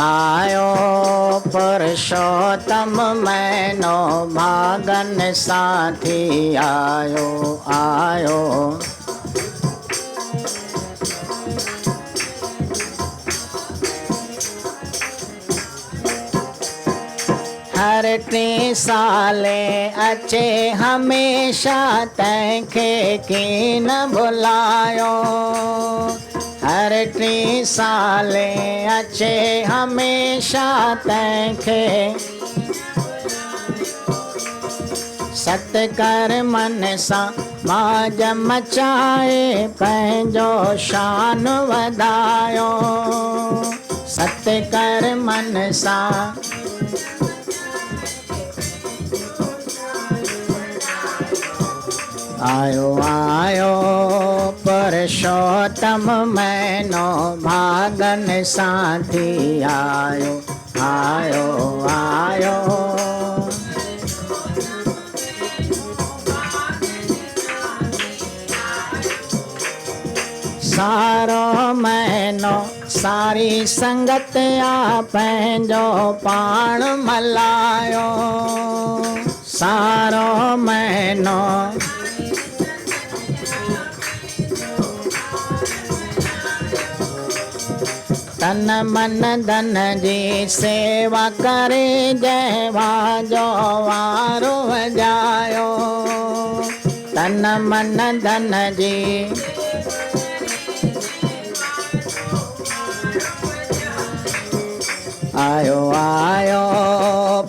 आयो पुरुषोत्तम मैनो भागन साथी आयो आयो। हर टे साले अचे हमेशा तंहिंखे की न भुलायो। हर टे साले अचे हमेशा तंहिंखे सत कर मन सां मौज मचाए पंहिंजो शान वधायो। सत कर मन सां आयो आयो पुरुषोत्तम मैनो भागन साथी आयो आयो आयो। सारो महीनो सारी संगत आ पंहिंजो पाण मल्हायो। सारो महीनो तन मन धन जी सेवा करे जंहिं जो वारो वॼायो। तन मन धन जी आयो आयो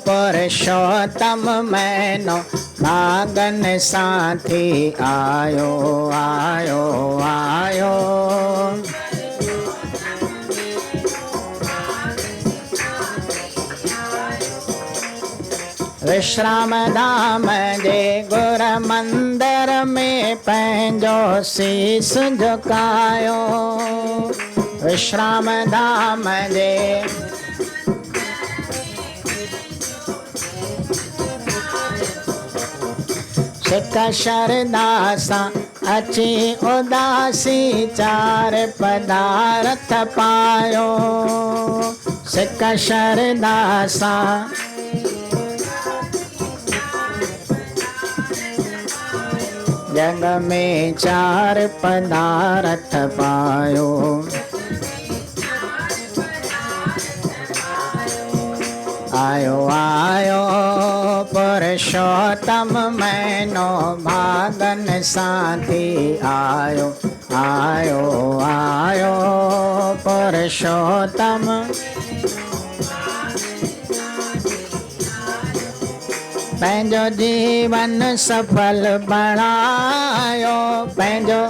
पुरुषोत्तम मैनो भागन साथी आयो आयो आयो। विश्राम धाम जे गुर मंदिर में पंहिंजो शीस झुकायो। विश्राम धाम जे सिक शरदा सां अची उदासी चार पदार्थ पायो। सिक शरदा सां जग में चार पदार्थ पायो। आयो आयो पुरुषोत्तम मैनो भागन साथी आयो आयो आयो पुरुषोत्तम। पंहिंजो जीवन सफल बणायो। पंहिंजो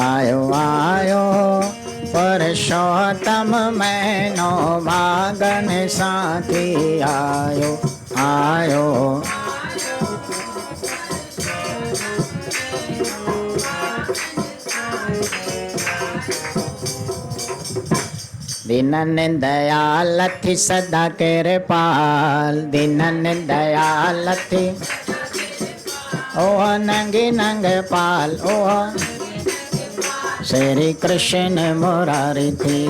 आयो आयो पुरुषोत्तम मैनो भागन साथी आयो आयो। दीनन दयाल थी सदा कृपाल। दीनन दयाल थी ओ नंगे नंग पाल। ओ श्री कृष्ण मुरारी थी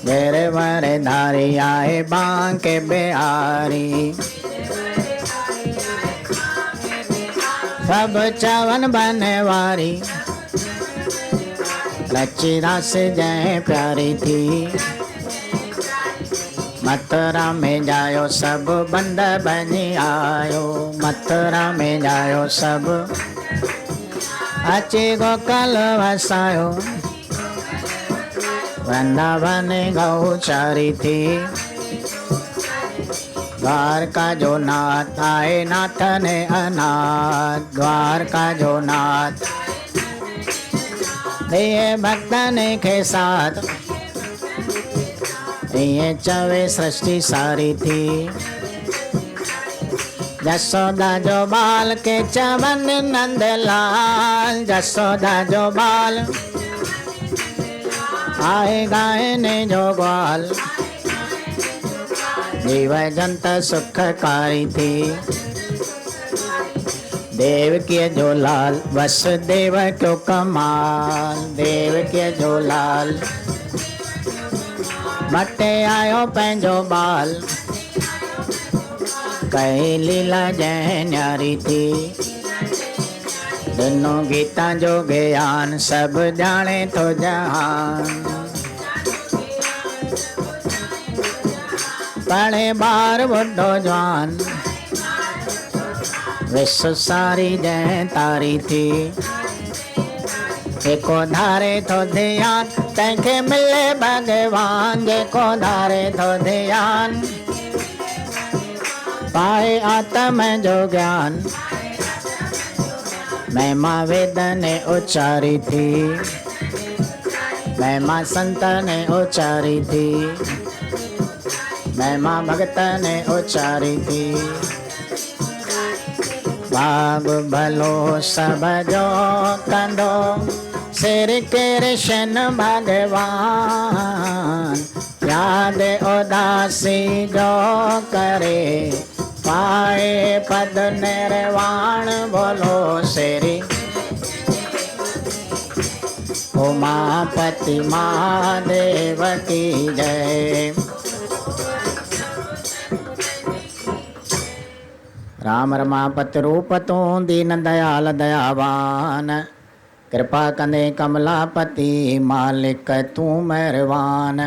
गिरवर धारी आए बांके बिहारी। सब चवन बनवारी रची रास जय प्यारी थी। मथुरा में जायो सब बंद बनी आयो। मथुरा में जायो सब अचे गोकल वसायो। वृंदावन गौचारी थी द्वारका जो नाथ आए नाथ ने अनाथ। द्वारका जो नाथ ये भक्तन के साथ ये चवे सृष्टि सारी थी। जसोदा जो बाल के चवन नंदलाल। जसोदा जो बाल आए गायने जो ग्वाल। जीव जंत सुखकारी थी देव के जो लाल। वसुदेव क्यों कमाल। देव अखिय जो लाल मटे आयो पंहिंजो बाल कई लीला जंहिं न्यारी थी ॾिनो गीता जो ज्ञान सभु ॼाणे थो जहान पढ़े ॿार ॿुढो जवान विश्व सारी जंहिं तारी थी जेको धारे थो ध्यान तंहिंखे मिले भॻवान जेको धारे थो ध्यान पाए आत्म जो ज्ञान महिमा वेद ने उच्चारी थी महिमा संत ने उच्चारी थी महिमा भगत ने उच्चारी थी बाब भलो सब जो कंदो श्री कृष्ण भगवान याद उदासी जो करे पाए पद निर्वाण बोलो श्री उमापति महादेव की जय। राम रमापति रूप तूं दीन दयाल दयावान कृपा कंदे कमलापति मालिक तूं मेहरबान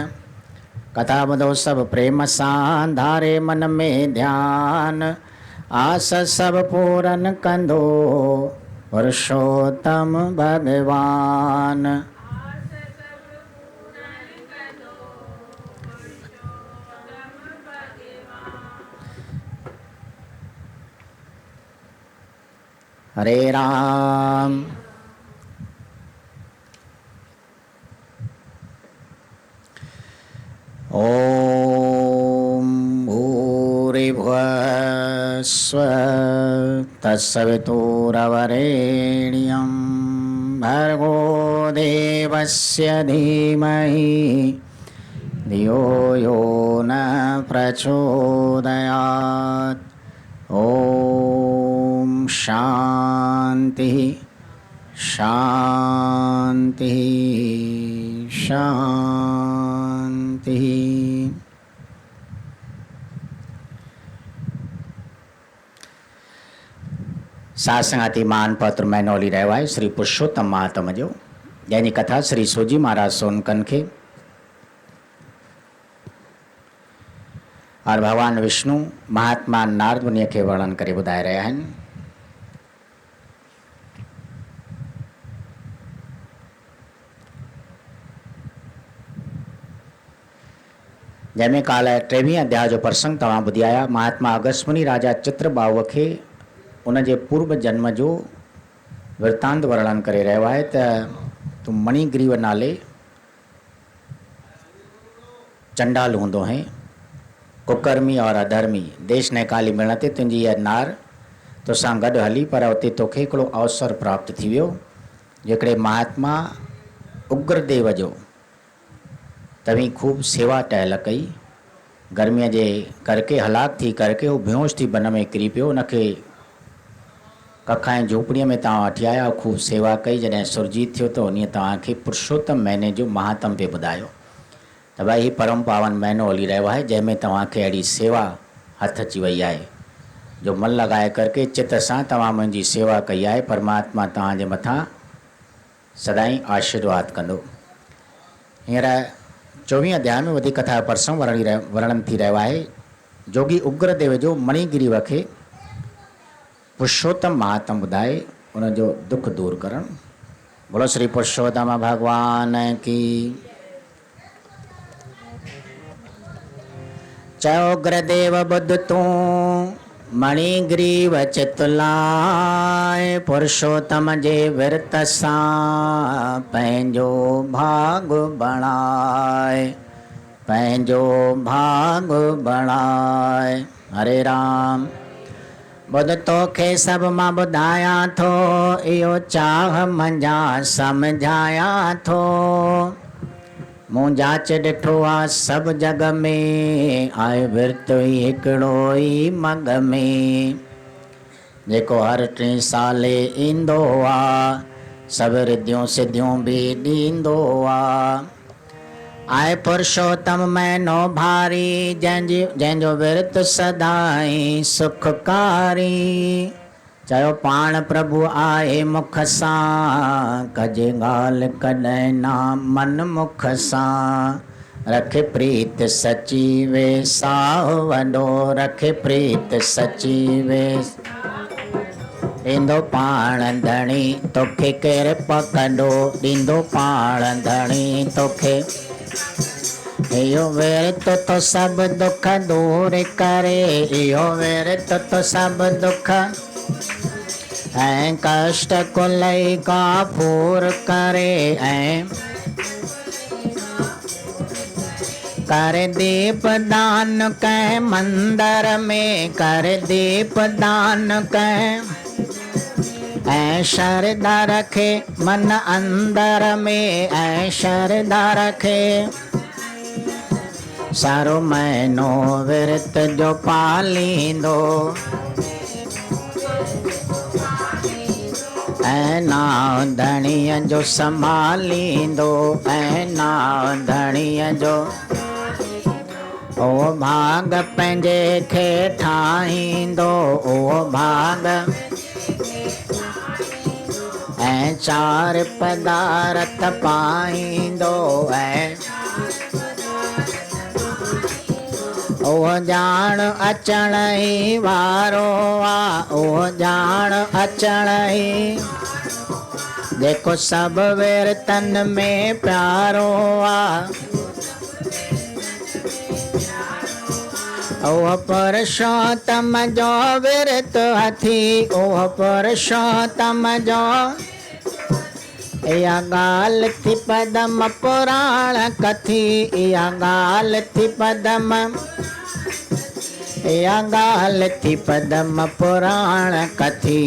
कथा ॿुधो सभु प्रेम सां धारे मन में ध्यान आस सभु पूरन कंदो पुरुषोत्तम भगवान। हरे राम ओम भूरिभुवः स्वः तत्सवितुर्वरेण्यं भर्गो देवस्य धीमहि धियो यो न प्रचोदयात्। ओम शांति शांति शांति। सासंगाती मान पत्र मैनोली रहवाय श्री पुरुषोत्तम महात्मा जो जैनी कथा श्री सोजी महाराज सोनकन के और भगवान विष्णु महात्मा नारद मुनि के वर्णन करे बुधाए रहा है। जैमें काल 23 अध्याय जो प्रसंग तव्हां ॿुधी आया। महात्मा अगस्त मुनि राजा चित्रबाहु खे उन जे पूर्व जन्म जो वृतांत वर्णन करे रहियो आहे त तूं मणिग्रीव नाले चंडाल हूंदो है कुकर्मी और अधर्मी देश नैकाली मिलण ते तुंहिंजी इहा नार तोसां गॾु हली पर उते तोखे हिकिड़ो अवसर प्राप्त थी वियो जेकॾहिं महात्मा उग्रदेव जो तव्हीं खूब सेवा टहल कई गर्मीअ जे करके हलाक थी करके उहो बेहोश थी बन में किरी पियो उनखे कखा ऐं झोपड़ीअ में तव्हां वठी आया खूब सेवा कई जॾहिं सुरजीत थियो त उन तव्हांखे पुरुषोत्तम महीने जो महात्म पे ॿुधायो त भाई ही परम पावन महीनो हली रहियो आहे जंहिंमें तव्हांखे अहिड़ी सेवा हथ अची वई आहे जो मन लॻाए करके चित सां तव्हां मुंहिंजी सेवा कई आहे परमात्मा तव्हांजे मथां सदाईं आशीर्वाद कंदो। हींअर 24 अध्याय में वधीक कथा प्रसंग वर्णन थी रहियो आहे। जोगी उग्रदेव जो मणिगिरीव खे पुरुषोत्तम महात्म ॿुधाए उनजो दुख दूर करण। बोलो श्री पुरुषोत्तम भगवान की। चयो उग्रदेव बुद्ध तूं मणिग्रीव चितलाए पुरुषोत्तम जे विरत सां पंहिंजो भाग बणाए पंहिंजो भाग बणाए। हरे राम। बुध तोखे सभु मां ॿुधायां थो इहो चाह मंझा सम्झायां थो मूं जाच ॾिठो आहे सभु जग में आहे विर्त ई हिकिड़ो ई मग में जेको हर 3 साले ईंदो आहे सब रिद्धियों सिद्धियों भी ॾींदो आ। आए पुरुषोत्तम मैनो भारी जंहिंजो विर्त सदाई सुखकारी। चयो पाण प्रभु आए मुख सां कजे ॻाल्हि कॾहिं ना मन मुख सां। रखे प्रीत सची वे साह वॾो रखे प्रीत सची वे ॾींदो पाण धणी तोखे केरु पकड़ो ॾींदो पाण धणी तोखे। इहो विर्त तो सभु दुख दूर करे इहो विर्त तो सभु दुख ऐं कष्ट कुलई का पूर करे ऐं कर दीप दान कंहिं मंदर में कर दीप दान कंहिं ऐं श्रद्धा रखे मन अंदर में ऐं श्रद्धा रखे। सारो महीनो विर्त जो पालींदो ऐं नाव धणीअ जो संभालींदो ऐं नाव धणीअ जो। ओ भाग पंहिंजे खे ठाहींदो ओ भाग ऐं चार पदार्थ पाईंदो ऐं ओ जान अचण ई वारो आ ओ जान अचण ई जेको सभु विर्तन में प्यारो आ। ओ पुरुषोत्तम जो विर्त हथी ओ पुरुषोत्तम जो। इहा ॻाल्हि थी पदम पुराण कथी इहा ॻाल्हि थी पदम इहा ॻाल्हि थी पदम पुराण कथी।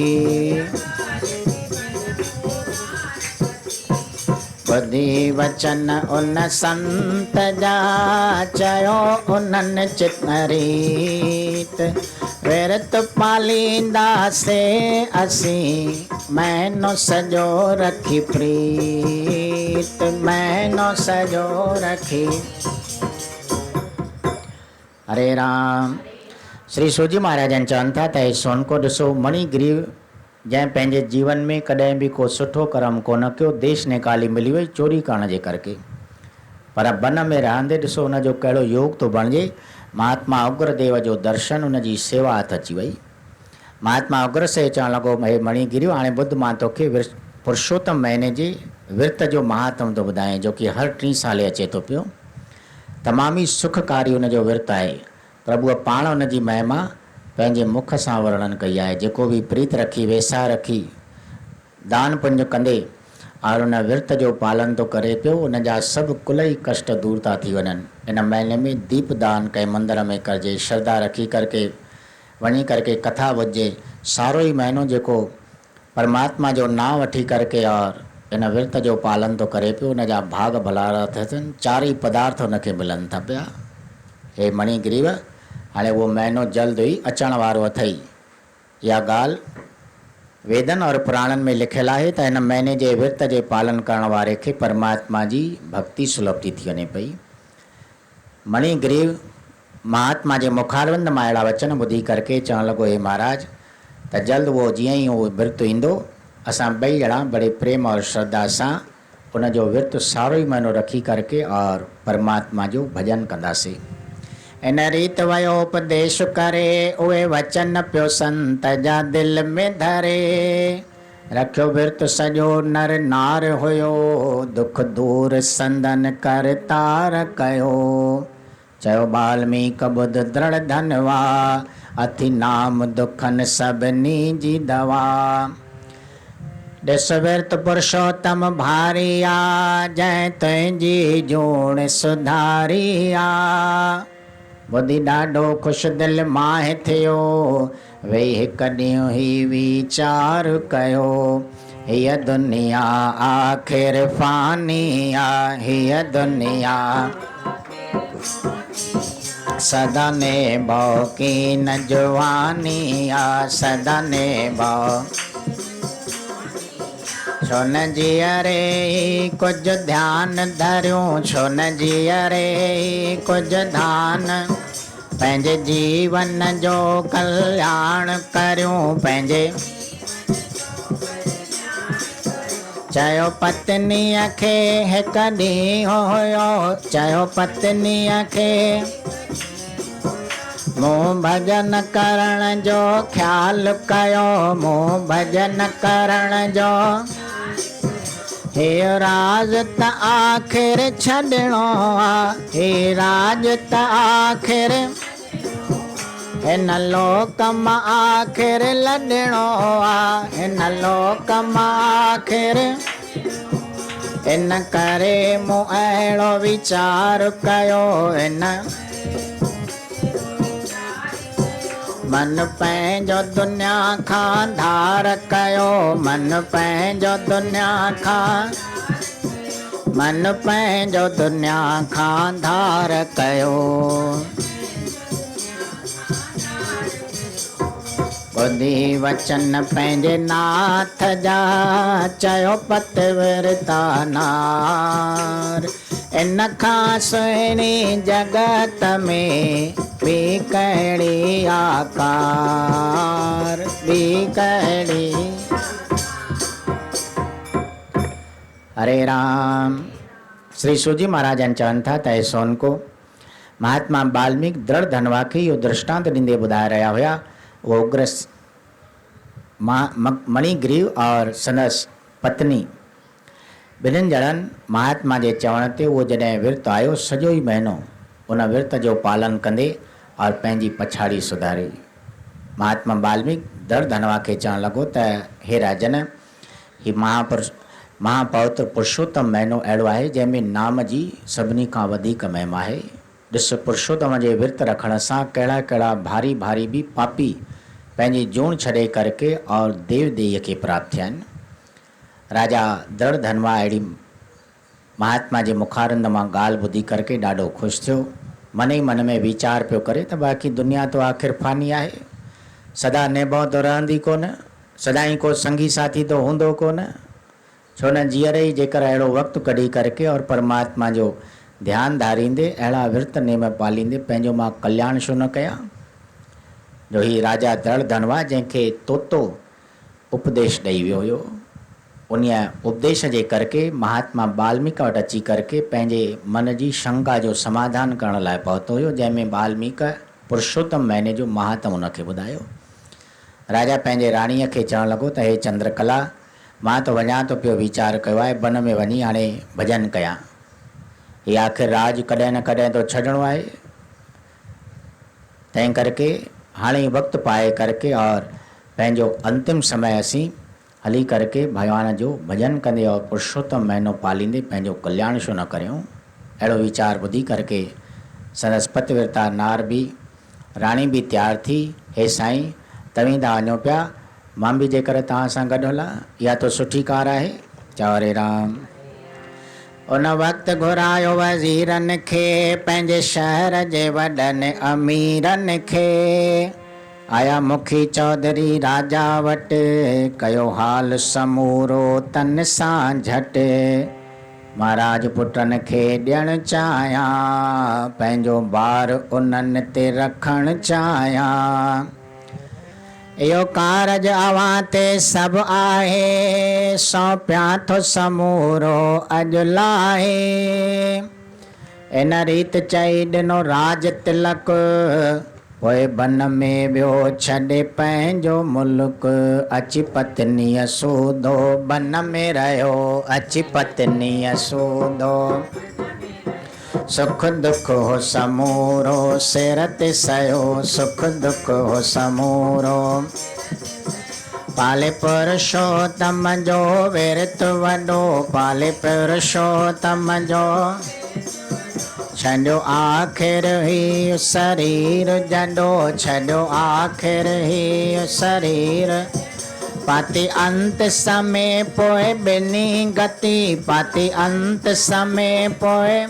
ॿुधी वचन उन संत जा चयो उन्हनि चितरीत विर्त पालींदासे असीं महीनो सॼो रखी प्रीत महीनो सॼो रखी। हरे राम। श्री सूजी महाराजन चवनि था त सोनको ॾिसो मणिग्रीव जंहिं पंहिंजे जीवन में कॾहिं बि को सुठो कर्म कोन कयो देश निकाली मिली वई चोरी करण जे करके पर वन में रहंदे ॾिसो हुनजो कहिड़ो योग थो बणिजे। महात्मा उग्रदेव जो दर्शन हुनजी सेवा हथ अची वई। महात्मा उग्रसेन चवणु लॻो हे मणिगिरियो हाणे ॿुध मां तोखे पुरुषोत्तम महीने जे विर्त जो महात्म थो ॿुधायां जो कि हर 3 साले अचे थो पियो। तमामु ई सुखकारी हुनजो विर्त आहे। प्रभुअ पाण हुनजी महिमा पंहिंजे मुख सां वर्णन कई आहे। जेको बि प्रीत रखी वेसा रखी दान पुण्य कंदे और हुन विर्त जो पालन तो करे पियो उनजा सभु कुल ई कष्ट दूर था थी वञनि। इन महीने में दीप दान कंहिं मंदिर में करिजे श्रद्धा रखी करके वञी करके कथा ॿुधजे। सारो ई महीनो जेको परमात्मा जो नाम वठी करके और इन विर्त जो पालन तो करे पियो उनजा भाग भलारा थियनि। 4 ई पदार्थ हुनखे मिलनि था पिया। हे मणिग्रीव हाणे उहो महीनो जल्द ई अचण वारो अथई। इहा ॻाल्हि वेदन और पुराणनि में लिखियलु आहे त हिन महीने जे विर्त जे पालन करण वारे खे परमात्मा जी भक्ति सुलभ थी वञे पई। मणिग्रीव महात्मा जे मुखारविंद मां अहिड़ा वचन ॿुधी करके चवणु लॻो हे महाराज त जल्द उहो जीअं ई उहो विर्त ईंदो असां ॿई ॼणा बड़े प्रेम और श्रद्धा सां उनजो विर्त सारो ई महीनो रखी करके और परमात्मा जो भजन कंदासीं। इन रीत वयो उपदेश करे उहे वचन पियो संत जा दिल में धरे। रखियो विर्त सॼो नर नार हुयो दुख दूर संदन कर तार कयो। चयो वाल्मीकि ॿुध दृढ़ धनवा अथि नाम दुखन सभिनी जी दवा। ॾिस विर्त पुरुषोत्तम भारी आ जंहिं तुंहिंजी जूण सुधारी आ। ॿुधी ॾाढो ख़ुशि दिलि मां थियो वेही हिकु ॾींहुं ही वीचार कयो। हीअ दुनिया आख़िर फ़ानी आ हीअ दुनिया सदा निभाओ की न जवानी आ सदा निभाओ। छो न जीअरे कुछ ध्यान धरियूं, छो न जीअरे कुछ ध्यान, पंहिंजे जीवन जो कल्याण करियूं, पंहिंजे चयो पत्नीअ खे हिक ॾींहुं हुयो, चयो पत्नीअ खे मूं भजन करण जो ख्याल कयो, मूं भजन करण जो, हे राज त आख़िर छॾिणो आ, हे राज त आख़िर हिन लोक मां आख़िर लॾिणो आ, हिन लोक मां आख़िर, इन करे मूं अहिड़ो वीचार कयो, इन मन पंहिंजो दुनिया खां धार कयो, मन पंहिंजो दुनिया खां, मन पंहिंजो दुनिया खां धार कयो। ॿुधी वचन पंहिंजे नाथ जा, चयो पतिव्रता नार, इन खां सुहिणी जगत में ॿी कहिड़ी आकार, ॿी कहिड़ी। हरे राम। श्री सूजी महाराजन चवनि था त सोन को महात्मा वाल्मीकि दृढ़ धनवा खे इहो दृष्टांत ॾींदे ॿुधाए रहिया हुया। वो उग्र मणिग्रीव और संदसि पत्नी ॿिन्हिनि ॼणनि महात्मा जे चवण ते उहो जॾहिं विर्त आयो, सॼो ई महीनो उन विर्त जो पालन कंदे और पंहिंजी पछाड़ी सुधारी। महात्मा वाल्मीकि दृढ़ धनवा खे चवणु लॻो त हे राजन, हीउ महापवित्र पुरुषोत्तम महीनो अहिड़ो आहे जंहिंमें नाम जी सभिनी खां वधीक महिमा आहे। ॾिस, पुरुषोत्तम जे विर्त रखण सां कहिड़ा कहिड़ा भारी भारी भी पापी पंहिंजी जूण छॾे करके और देव देय खे प्राप्त थिया आहिनि। राजा दृढ़ धनवा अहिड़ी महात्मा जे मुखारंद मां ॻाल्हि ॿुधी करके ॾाढो ख़ुशि थियो। मन ई मन में वीचार पियो करे त बाक़ी दुनिया तो आख़िर फानी आहे, सदा निभो तो रहंदी कोन, सदाईं को संगी साथी तो हूंदो कोन, छो न जीअर ई जेकर अहिड़ो वक़्तु कढी करके और परमात्मा जो ध्यानु धारींदे अहिड़ा विर्त नेम पालींदे पंहिंजो मां कल्याण छो न कयां। जो ही राजा दृढ़ धनवा जंहिंखे तोतो उपदेश ॾेई वियो हुयो, उन उपदेश जे करके महात्मा वाल्मीकि वटि अची करके पंहिंजे मन जी शंका जो समाधान करण लाइ पहुतो हुयो, जंहिंमें वाल्मीकि पुरुषोत्तम महीने जो महात्म उनखे ॿुधायो। राजा पंहिंजे राणीअ खे चवणु लॻो त हे चंद्रकला, मां तो वञा तो पियो, वीचार कयो आहे वन में वञी हाणे भॼन कयां, ही आख़िर राज कॾहिं न कॾहिं तो छॾिणो आहे, तंहिं करके हाणे वक़्तु पाए करके और पंहिंजो अंतिम समय असीं हली करके भगवान जो भजन कंदे और पुरुषोत्तम महीनो पालींदे पंहिंजो कल्याण छो न करियूं। अहिड़ो वीचार ॿुधी करके संदसि पतिव्रता नार भी, राणी भी तैयार थी। हे साईं, तव्हीं था वञो पिया, मां भी जेकर तव्हां सां गॾु हलां, इहा तो सुठी कार आहे। चओ हरे राम। उन वक़्तु घुरायो वज़ीरनि खे, पंहिंजे शहर जे वॾनि अमीरनि खे, आया मुखी चौधरी राजा वटि, कयो हाल समूरो तन सां झटि, महाराज पुटनि खे ॾियणु चाहियां, पंहिंजो भार उन्हनि ते रखणु चाहियां, इहो कारज अवां ते सभु आहे, सौंपियां थो समूरो अॼु लाहे। इन रीत चई ॾिनो राज तिलक, पोइ बन में वियो छॾे पंहिंजो मुल्क, अची पत्नीअ सूधो बन में रहियो, अची पत्नीअ सूधो, सुख दुख हो समूरो सिर ते सयो, सुख दुख हो समूरो, पाले पुरुषोत्तम जो विर्त वॾो, पाले पुरुषोत्तम जो, छॾियो आख़िर ही शरीर जॾो, छॾियो आख़िर ही शरीर, पाती अंत समय पोइ ॿिन्ही गति, पाती अंत समय पोइ,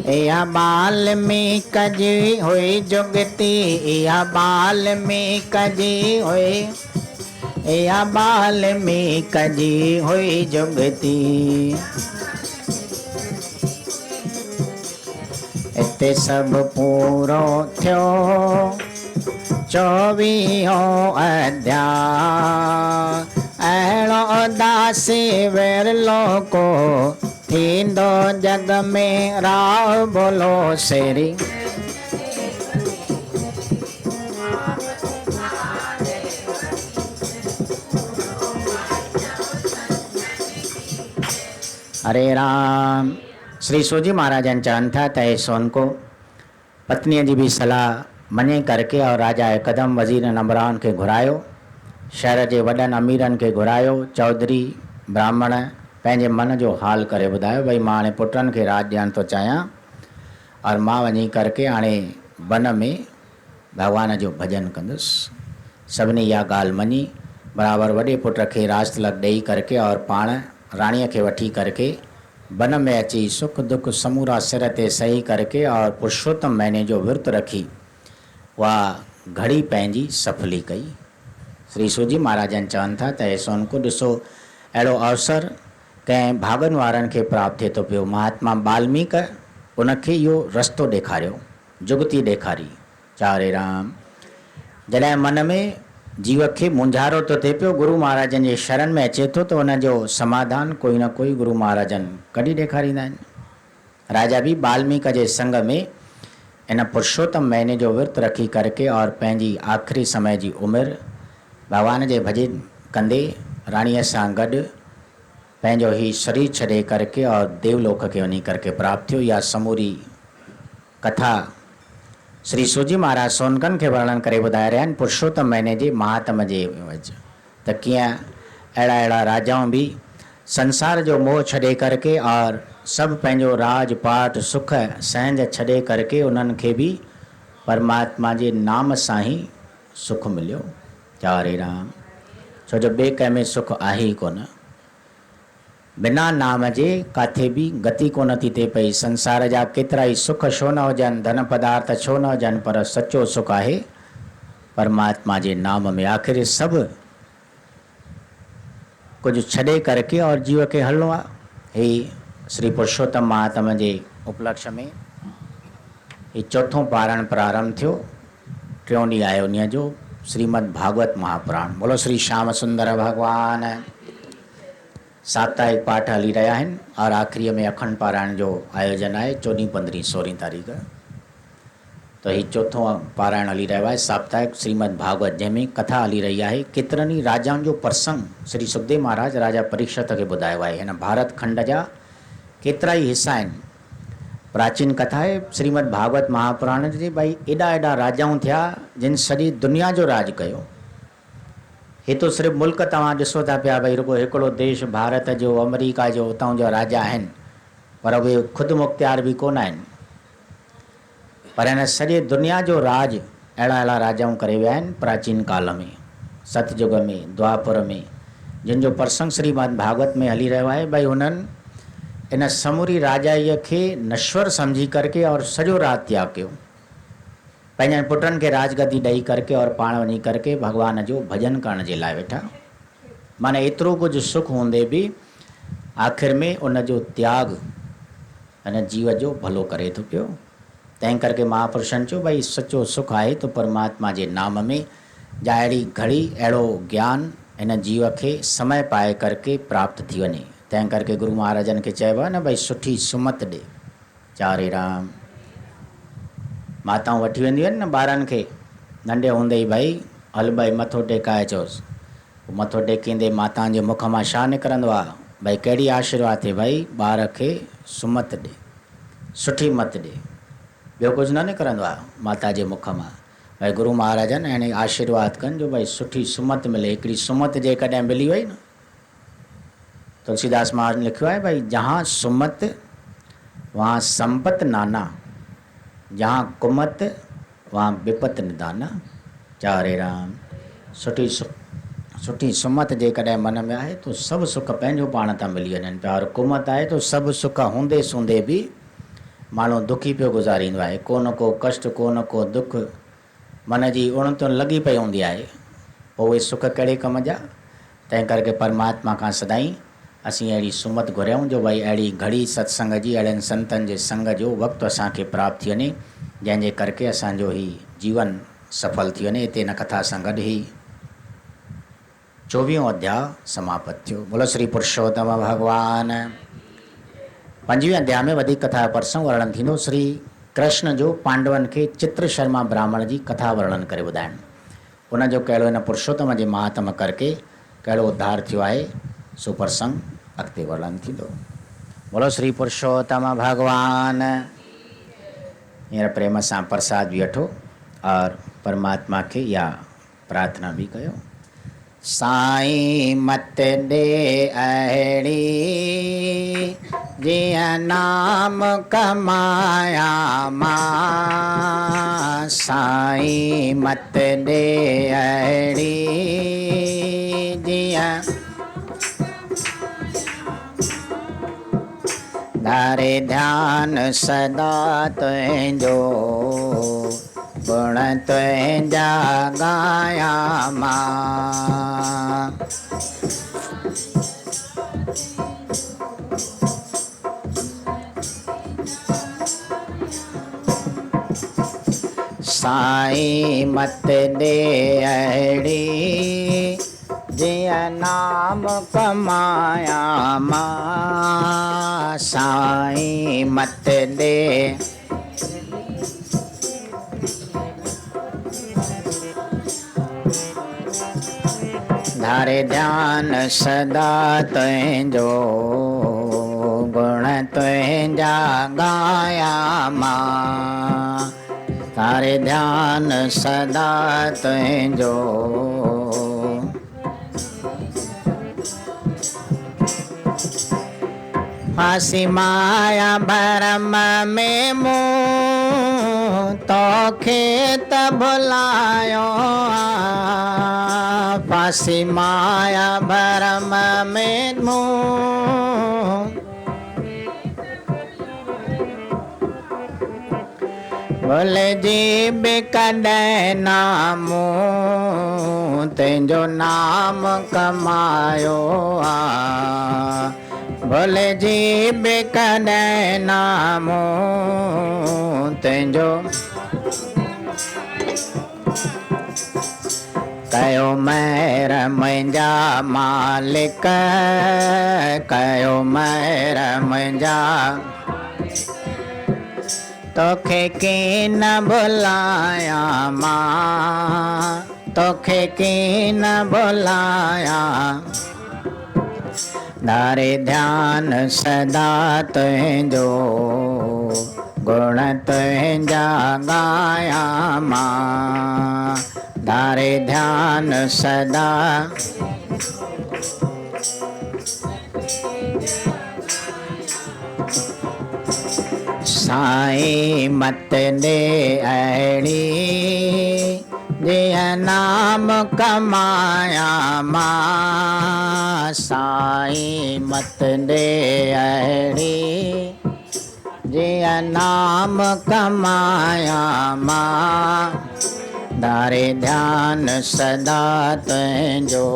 इहा वाल्मीकि जी हुई जुगती, इहा वाल्मीकि जी हुई, या बाल्मीक जी हुई जुगती। इते सब पूरो थियो 24 अध्याय। अहिड़ो दासी विरलो को थींदो जग में राव बोलो शेरी। हरे राम। श्री सूजी महाराजन चवनि था त सोन को पत्नीअ जी बि सलाह मञे करके और राजा हिकदम वज़ीर नंबरान खे घुरायो, शहर जे वॾनि अमीरनि खे घुरायो। चौधरी ब्राह्मण पंहिंजे मन जो हाल करे ॿुधायो भई मां हाणे पुटनि खे राज ॾियण थो चाहियां और मां वञी करके हाणे वन में भॻवान जो भॼन कंदुसि। सभिनी इहा ॻाल्हि मञी बराबरि वॾे पुट खे राज तिलक ॾेई करके और पाण राणीअ खे वठी करके वन में अची सुख दुख समूरा सिर ते सही करके और पुरुषोत्तम महीने जो विर्त रखी उहा घड़ी पंहिंजी सफली कई। श्री सूजी महाराजन चवनि था त सोन को ॾिसो अहिड़ो अवसर कंहिं भागनि वारनि खे प्राप्त थिए थो पियो। महात्मा वाल्मीक उनखे इहो रस्तो ॾेखारियो, जुगती ॾेखारी। चारे राम। जॾहिं मन में जीव खे मुंझारो थो थिए पियो, गुरु महाराजन जे शरण में अचे थो त उनजो समाधान कोई न कोई गुरु महाराजन कढी ॾेखारींदा आहिनि। राजा बि वाल्मीक जे संग में इन पुरुषोत्तम महीने जो विर्त रखी करके और पंहिंजी आख़िरी समय जी उमिरि भगवान जे भॼन कंदे राणीअ सां गॾु पंहिंजो ही शरीर छॾे करके और देवलोक खे वञी करके प्राप्त थियो। इहा समूरी कथा श्री सूजी महाराज सोनकन खे वर्णन करे ॿुधाए रहिया आहिनि पुरुषोत्तम महीने जे महात्म जे वेझ त कीअं अहिड़ा अहिड़ा राजाऊं बि संसार जो मोह छॾे करके और सभु पंहिंजो राज पाठ सुख सहंज छॾे करके उन्हनि खे बि परमात्मा जे नाम सां ई सुख मिलियो। हरे राम। छो जो ॿिए कंहिं में सुख आहे ई कोन। बिना नाम जे काथे बि गति कोन थी थिए पई। संसार जा केतिरा ई सुख छो न हुजनि, धन पदार्थ छो न हुजनि, पर सचो सुख आहे परमात्मा जे नाम में। आख़िर सभु कुछ छॾे करके और जीव खे हलणो आहे। ही श्री पुरुषोत्तम महात्मा जे उपलक्ष्य में ही चौथों पारण प्रारंभ थियो। टियों ॾींहुं आयो उन्हीअ जो श्रीमद् भागवत महापुराण। बोलो श्री श्याम सुंदर भगवान। साप्ताहिक पाठ हली रहिया आहिनि और आख़िरीअ में अखंड पारायण जो आयोजन आहे 14, 15, 16 तारीख़। तो ही चौथों पारायण हली रहियो आहे साप्ताहिक श्रीमद् भागवत, जंहिंमें कथा हली रही आहे केतिरनि ई राजाउनि जो प्रसंग श्री सुखदेव महाराज राजा परीक्षित खे ॿुधायो आहे। हिन भारत खंड जा केतिरा ई हिस्सा आहिनि। प्राचीन कथा आहे श्रीमद् भागवत महापुराण जी। भाई एॾा एॾा राजाऊं थिया जिन सॼी दुनिया जो राज कयो। हे तो सिर्फ़ु मुल्क तव्हां ॾिसो था पिया भई रुगो हिकिड़ो देश भारत जो, अमेरिका जो, उतां जा राजा आहिनि, पर उहे ख़ुदि मुख़्तियार बि कोन आहिनि। पर हिन सॼे दुनिया जो राज अहिड़ा अहिड़ा राजाऊं करे विया आहिनि प्राचीन काल में, सतयुग में, द्वापर में, जिन जो प्रसंग श्रीमद् भागवत में हली रहियो आहे। भई हुननि इन समूरी राजाईअ खे नश्वर सम्झी करके और सॼो राज त्याग कयो। पंहिंजनि पुटनि खे राजगद्दी ॾेई करके और पाण वञी करके भॻवान जो भॼन करण जे लाइ वेठा। माना एतिरो कुझु सुख हूंदे बि आख़िर में उन जो त्याग हिन जीव जो भलो करे थो पियो। तंहिं करके महापुरुषनि चयो भई सचो सुख आहे तो परमात्मा जे नाम में। जा अहिड़ी घड़ी अहिड़ो ज्ञान हिन जीव खे समय पाए करके प्राप्त थी वञे। तंहिं करके गुरु महाराजनि खे चइबो आहे न भई सुठी सुमत ॾे। चारे राम। माताऊं वठी वेंदियूं आहिनि न ॿारनि खे नंढे हूंदे ई, भई हल भई मथो टेकाए चयोसि। मथो टेकींदे माताउनि जे मुख मां छा निकिरंदो आहे? भई कहिड़ी आशीर्वाद थिए? भई ॿार खे सुमत ॾे, सुठी मत ॾे। ॿियो कुझु न निकिरंदो आहे माता जे मुख मां। भई गुरु महाराजनि हाणे आशीर्वाद कनि जो भई सुठी सुमत मिले। हिकिड़ी सुमत जेकॾहिं मिली वई न, तुलसीदास महाराज लिखियो आहे भई जहाँ सुमत वहाँ संपत नाना, जहाँ कुमत वहाँ विपत निदाना। चारे राम। सुठी सुमत जेकॾहिं मन में आहे तो सभु सुख पंहिंजो पाण था मिली वञनि पिया। और कुमत आहे तो सभु सुख हूंदे सूंदे बि माण्हू दुखी पियो गुज़ारींदो आहे। को न को कष्ट, को न को दुख मन जी उणितुनि लॻी पई हूंदी आहे। पोइ उहे सुख कहिड़े कम जा? तंहिं करके परमात्मा खां सदाईं असीं अहिड़ी सुमत घुरियूं जो भई अहिड़ी घड़ी सत्संग जी, अहिड़नि संतनि जे संग जो वक़्तु असांखे प्राप्त थी वञे, जंहिंजे करके असांजो ही जीवन सफल थी वञे। हिते इन कथा सां गॾु ई 24 अध्याय समाप्त थियो। बोलो श्री पुरुषोत्तम भगवान। 5वें अध्याय में वधीक कथा जो प्रसंग वर्णन थींदो। श्री कृष्ण जो पांडवनि खे चित्र शर्मा ब्राह्मण जी कथा वर्णन करे ॿुधाइनि। उनजो कहिड़ो हिन पुरुषोत्तम जे महात्म करके कहिड़ो उद्धार थियो आहे, सो प्रसंग अॻिते वर्णन थींदो। बोलो श्री पुरुषोत्तम भगवान। हींअर प्रेम सां प्रसाद बि वठो और परमात्मा खे इहा प्रार्थना भी कयो। साईं मत दे अहिड़ी जीअं नाम कमाया मां, साईं मत दे अहिड़ी जीअं धारे ध्यान सदा तुंहिंजो, गुण तुंहिंजा गाया मां। साईं मत दे अहिड़ी जीअं नाम कमाया मां, साईं मत दे धारे ध्यान सदा तुंहिंजो, गुण तुंहिंजा गाया मां। धारे ध्यान सदा तुंहिंजो, फांसी माया भरम में मूं तोखे त भुलायो, फांसी माया भरम में मूं भुलिजी बि कॾहिं ना मूं तुंहिंजो नाम कमायो आ, भुलिजी बि कॾहिं ना मूं तुंहिंजो कयो महिर मुंहिंजा मालिक, कयो महिर मुंहिंजा, तोखे कीअं न भुलाया मां, तोखे कीअं न भुलाया। धारे ध्यान सदा तुंहिंजो, गुण तुंहिंजा गाया मां। धारे ध्यान सदा साईं मत दे अहिड़ी जीअं नाम कमाया मां, साईं मत दे अहिड़ी जीअं नाम कमाया मां। धारे ध्यान सदा तुंहिंजो,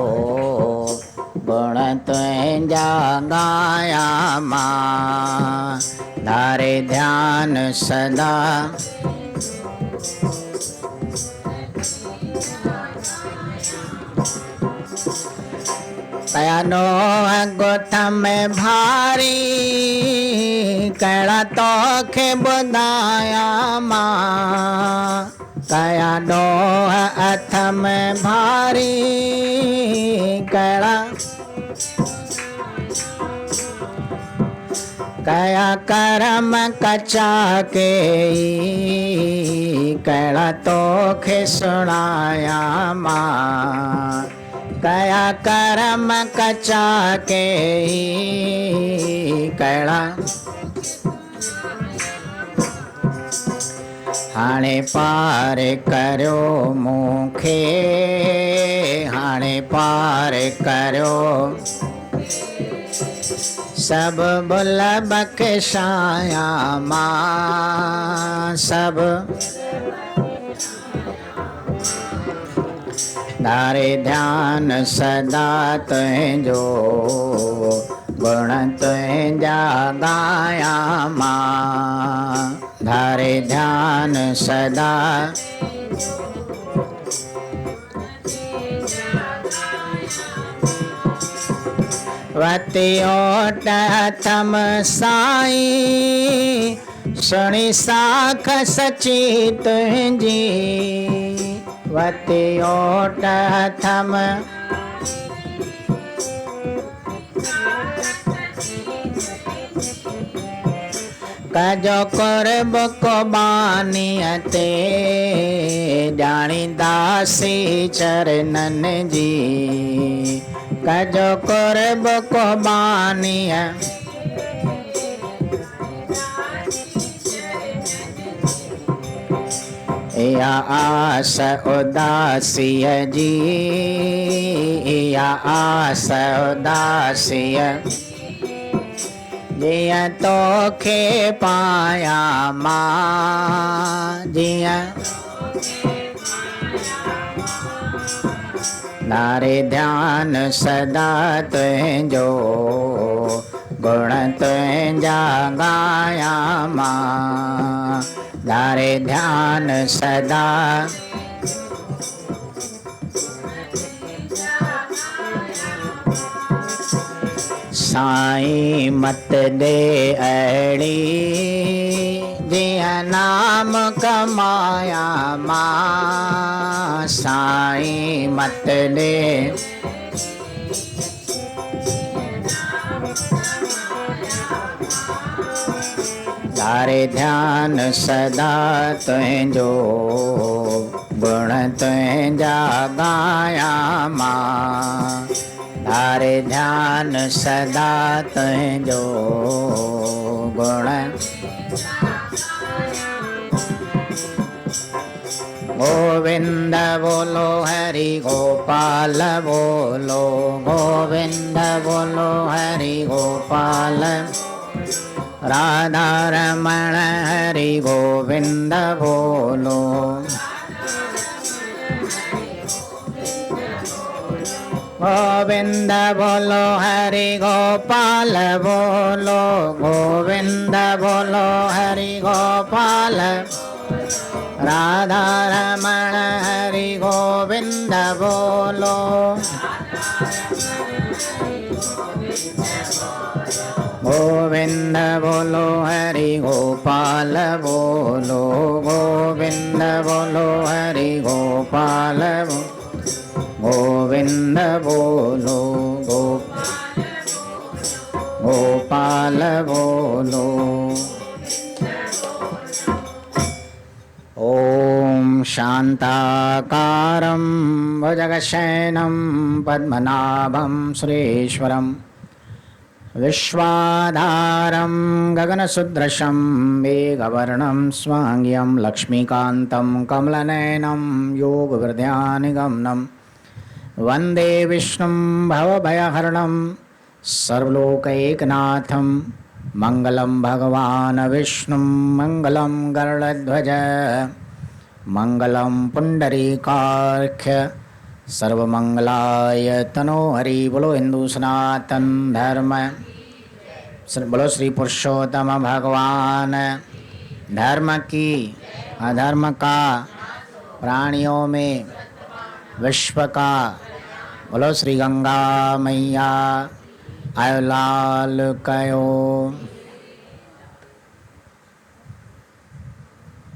गुण तुंहिंजा गाया मां। धारे ध्यान सदा कया नोह ॻोठ में भारी, कहिड़ा तोखे ॿुधाया मां, कया नोह हथ में भारी, कहिड़ा कया करम कचा के कहिड़ा तोखे सुणाया मां, कया करम कचा के कहिड़ा हाणे पार करियो मूंखे, हाणे पार करियो सब बुल बख़्शाया मां, सब धारे ध्यान सदा तुझो गुण तुझा गाया मां। धारे ध्यान सदा वती ओट थम साईं सुणी साख सची तुझी। वती ओट थम कजो कुर्ब क़ुर्बानीअ ते ॼाणी दासी चरणन जी। कजो कुर्ब क़ुर्बानीअ या आस उदासीअ जी। या आस उदासीअ जियां तोखे पाया मां। जियां धारे ध्यान सदा तुझो गुण तुझा गाया मां। धारे ध्यान सदा साईं मत दे अड़ी जिया नाम कमाया मां। साईं मत दे धारे ध्यान सदा तुझो गुण तुझा गाया मां। धारे ध्यान सदा तुझो गुण गोविंद बोलो हरि गोपाल बोलो। गोविंद बोलो हरि गोपाल राधा रमण हरि गोविंद बोलो। गोविंद बोलो हरि गोपाल बोलो। गोविंद बोलो हरि गोपाल राधा रमण हरि गोविंद बोलो। गोविंद बोलो हरि गोपाल बोलो। गोविंद बोलो हरि गोपाल गोविंद बोलो। गोपाल बोलो। ओम शांताकारं भुजगशयनं पद्मनाभं सुरेश्वरं विश्वाधारं गगनसदृशं मेघवर्णं स्वांग्यं लक्ष्मीकान्तं कमलनयनं योगवृद्ध्यानिगमनं वन्दे विष्णुं भवभयहरणं सर्वलोकैकनाथं। मंगलं भगवान् विष्णुं मंगलं गरुडध्वज मंगलं पुंडरीकाक्ष सर्वमंगलाय तनो हरि। बोलो हिंदू सनातन धर्म बोलो श्री पुरुषोत्तम भगवान धर्म की अधर्म का प्राणियों में विश्व का। बोलो श्री गंगा मैया आयो लाल कयो।